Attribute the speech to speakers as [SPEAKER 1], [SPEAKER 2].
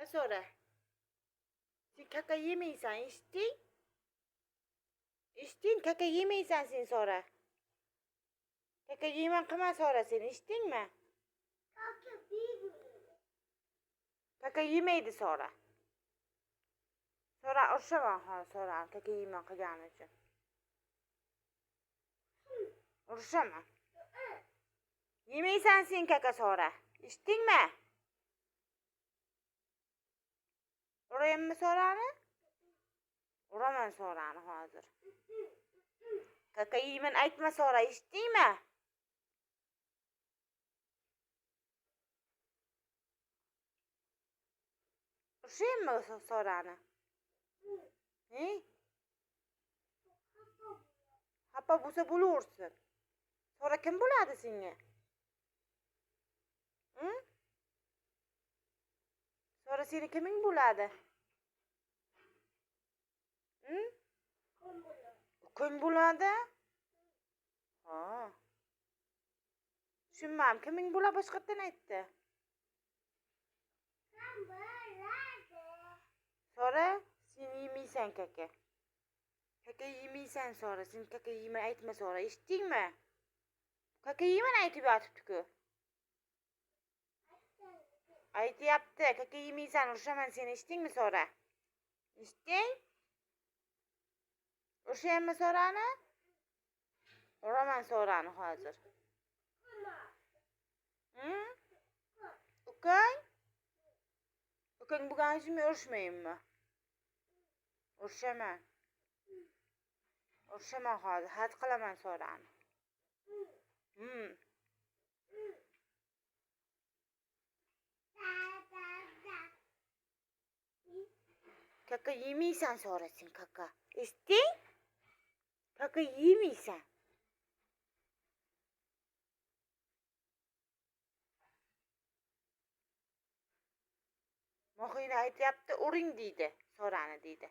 [SPEAKER 1] Sonra. Sen kaka yemeysen içtin. İçtin kaka yemeysen sen sonra. Kaka yemen kıma sonra sen içtin mi? Kaka yemeydi sonra. Sonra uruşamam ha sonra kaka yemen kıgan için. Uruşamam. Yemeysen sen kaka sonra. İçtin mi? Urayım mı soranı? Uraman soranı hazır. Kaka yemen aytma sonra içtin mi? Uruşayım mı soranı? He? Hapa bulsa bulursun. Sonra kim buladı seni? Hı? Sonra seni kimin buladı? Hı? Kim buladı? Ha. Düşünmem. Kimin bula başkattan aytdı? Sonra sen yemeysen kaka. Kaka yemeysen sonra. Sen kaka yeme aytma sonra. İçtin mi? Kaka yemen aytıp atıp tükü. Aytı yaptı. Kaka yemeysen uruşaman seni içtin mi sonra? İçtin? Uruşayan mı soranı? Uraman soranı hazır. Hı? Ukay? Ukay bugün şimdi uruşmayayım mı? Uruşaman. Uruşaman hazır. Hadi kılaman soranı. Hı. Kaka yemeysen sonrasın kaka. İçtin? Kaka yemeysen. Mohine ayt yaptı uring deydi. Soranı deydi.